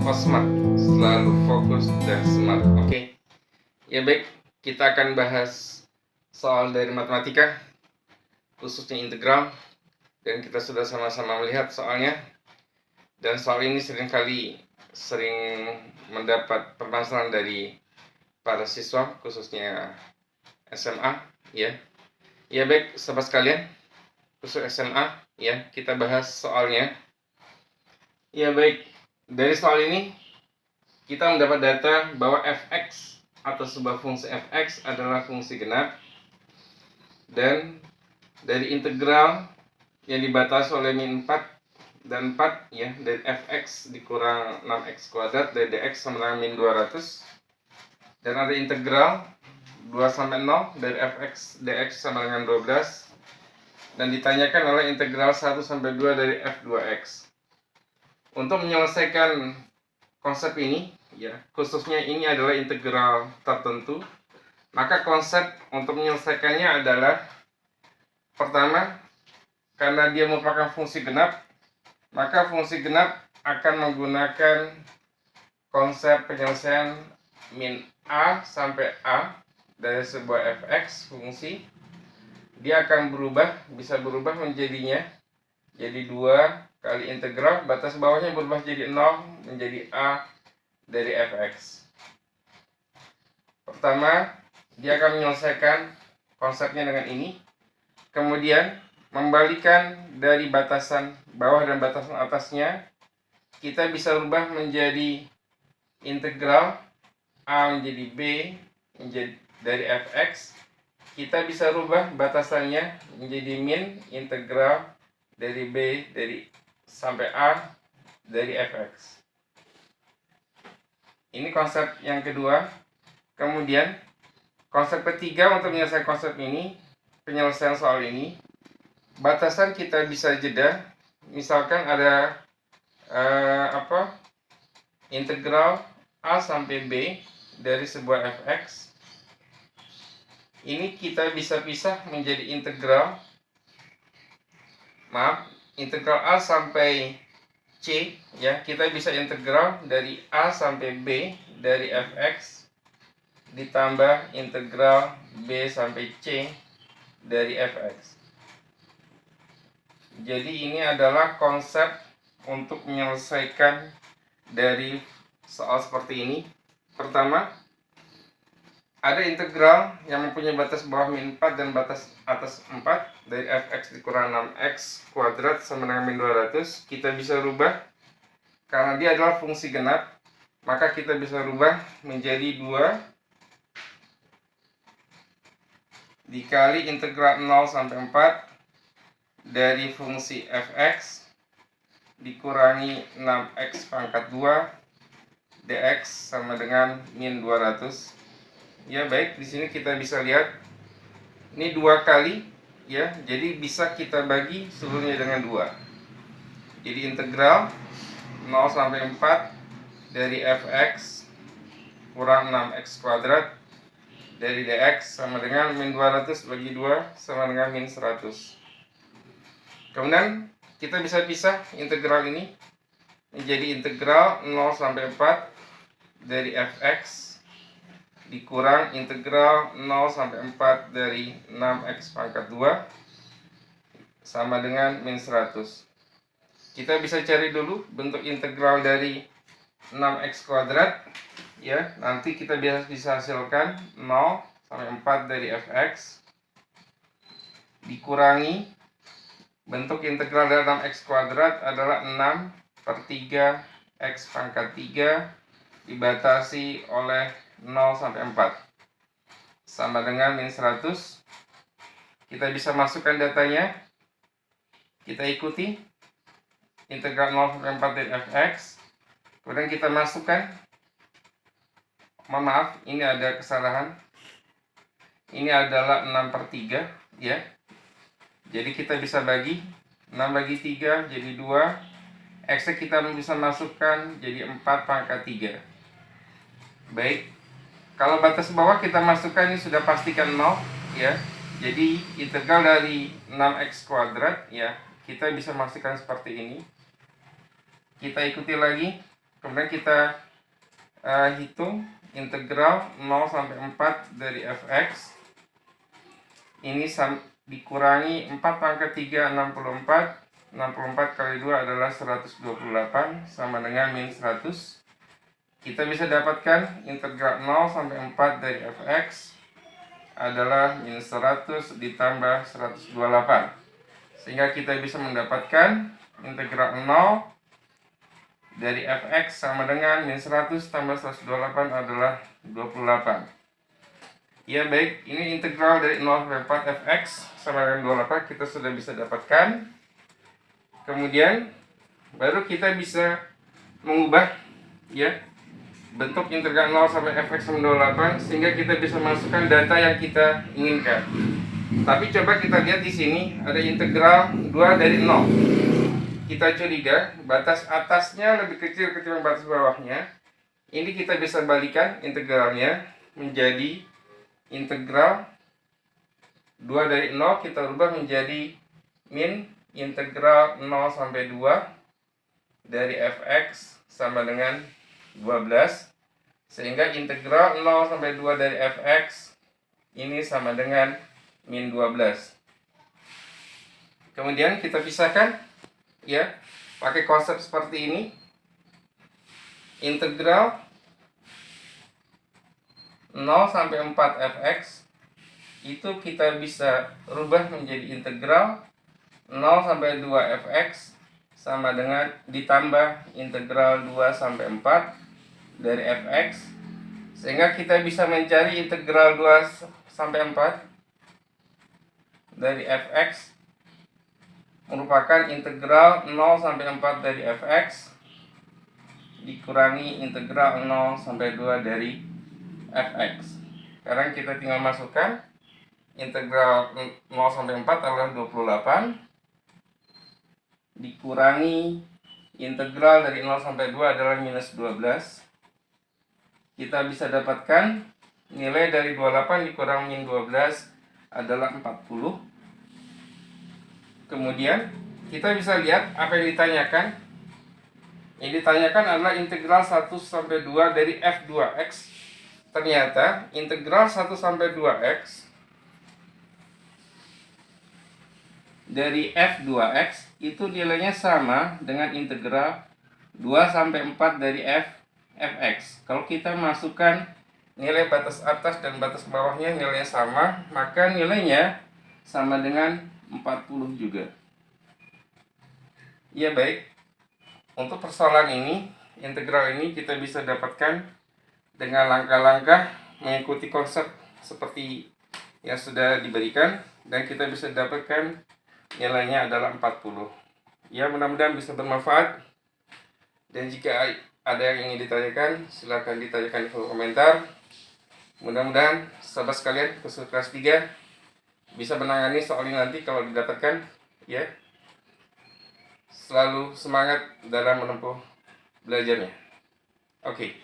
Infosmart, selalu fokus dan smart. Oke. Ya baik, kita akan bahas soal dari matematika, khususnya integral, dan kita sudah sama-sama melihat soalnya. Dan soal ini sering mendapat permasalahan dari para siswa, khususnya SMA, ya. Ya baik, sahabat sekalian, khusus SMA, ya, kita bahas soalnya. Ya baik, dari soal ini kita mendapat data bahwa fx atau sebuah fungsi fx adalah fungsi genap, dan dari integral yang dibatasi oleh min 4 dan 4, ya, dari fx dikurang 6x kuadrat dari dx sama dengan min 200, dan ada integral 2 sampai 0 dari fx dx sama dengan 12, dan ditanyakan oleh integral 1 sampai 2 dari f2x. Untuk menyelesaikan konsep ini, ya, khususnya ini adalah integral tertentu, maka konsep untuk menyelesaikannya adalah, pertama, karena dia merupakan fungsi genap, maka fungsi genap akan menggunakan konsep penyelesaian min a sampai a dari sebuah fx fungsi. Dia akan bisa berubah menjadinya jadi 2 kali integral, batas bawahnya berubah jadi 0 menjadi a dari fx. Pertama, dia akan menyelesaikan konsepnya dengan ini, kemudian membalikan dari batasan bawah dan batasan atasnya, kita bisa rubah menjadi integral a menjadi b menjadi dari fx. Kita bisa rubah batasannya menjadi min integral dari b dari sampai a dari fx. Ini konsep yang kedua. Kemudian konsep ketiga untuk menyelesaikan konsep ini, penyelesaian soal ini, batasan kita bisa jeda. Misalkan ada integral a sampai b dari sebuah fx. Ini kita bisa pisah menjadi integral a sampai c, ya. Kita bisa integral dari a sampai b dari fx ditambah integral b sampai c dari fx. Jadi ini adalah konsep untuk menyelesaikan dari soal seperti ini. Pertama, ada integral yang mempunyai batas bawah min 4 dan batas atas 4 dari fx dikurang 6x kuadrat sama dengan min 200. Kita bisa rubah, karena dia adalah fungsi genap, maka kita bisa rubah menjadi 2 dikali integral 0 sampai 4 dari fungsi fx dikurangi 6x pangkat 2 dx sama dengan min 200. Ya baik, di sini kita bisa lihat ini 2 kali, ya. Jadi bisa kita bagi seluruhnya dengan 2. Jadi integral 0 sampai 4 dari fx kurang 6x kuadrat dari dx sama dengan min 200 bagi 2 sama dengan min 100. Kemudian kita bisa pisah integral ini menjadi integral 0 sampai 4 dari fx dikurang integral 0 sampai 4 dari 6x pangkat 2 sama dengan min 100. Kita bisa cari dulu bentuk integral dari 6x kuadrat, ya. Nanti kita bisa hasilkan 0 sampai 4 dari fx dikurangi bentuk integral dari 6x kuadrat adalah 6/3 x pangkat 3 dibatasi oleh 0 sampai 4 sama dengan min 100. Kita bisa masukkan datanya. Kita ikuti integral 0 sampai 4 dari fx. Kemudian kita masukkan, maaf, ini ada kesalahan. Ini adalah 6/3, ya. Jadi kita bisa bagi 6 bagi 3 jadi 2. X kita bisa masukkan jadi 4 pangkat 3. Baik. Kalau batas bawah kita masukkan ini sudah pastikan 0, ya. Jadi integral dari 6x kuadrat, ya, kita bisa masukkan seperti ini. Kita ikuti lagi. Kemudian kita hitung integral 0 sampai 4 dari fx. Ini dikurangi 4 pangkat 3, 64. 64 kali 2 adalah 128 sama dengan min 100. Kita bisa dapatkan integral 0 sampai 4 dari fx adalah min 100 ditambah 128. Sehingga kita bisa mendapatkan integral 0 dari fx sama dengan min 100 tambah 128 adalah 28. Ya baik, ini integral dari 0 sampai 4 fx sama dengan 28 kita sudah bisa dapatkan. Kemudian baru kita bisa mengubah ya bentuk integral 0 sampai fx sama 28 sehingga kita bisa masukkan data yang kita inginkan. Tapi coba kita lihat di sini ada integral 2 dari 0. Kita curiga batas atasnya lebih kecil ketimbang batas bawahnya. Ini kita bisa balikan integralnya menjadi integral 2 dari 0 kita rubah menjadi min integral 0 sampai 2 dari fx sama dengan 12. Sehingga integral 0 sampai 2 dari fx ini sama dengan min 12. Kemudian kita pisahkan ya pakai konsep seperti ini. Integral 0 sampai 4 fx itu kita bisa rubah menjadi integral 0 sampai 2 fx sama dengan ditambah integral 2 sampai 4 dari fx, sehingga kita bisa mencari integral 2 sampai 4 dari fx merupakan integral 0 sampai 4 dari fx dikurangi integral 0 sampai 2 dari fx. Sekarang kita tinggal masukkan integral 0 sampai 4 adalah 28 dikurangi integral dari 0 sampai 2 adalah minus 12. Kita bisa dapatkan nilai dari 28 dikurang min 12 adalah 40. Kemudian kita bisa lihat apa yang ditanyakan. Yang ditanyakan adalah integral 1 sampai 2 dari f2x. Ternyata integral 1 sampai 2x dari f2x itu nilainya sama dengan integral 2 sampai 4 dari fx. Kalau kita masukkan nilai batas atas dan batas bawahnya nilainya sama, maka nilainya sama dengan 40 juga. Ya baik, untuk persoalan ini, integral ini kita bisa dapatkan dengan langkah-langkah mengikuti konsep seperti yang sudah diberikan, dan kita bisa dapatkan nilainya adalah 40. Ya, mudah-mudahan bisa bermanfaat, dan jika ada yang ingin ditanyakan silahkan ditanyakan di kolom komentar. Mudah-mudahan sahabat sekalian khusus kelas 3 bisa menangani soal ini nanti kalau didapatkan ya. Selalu semangat dalam menempuh belajarnya. Oke.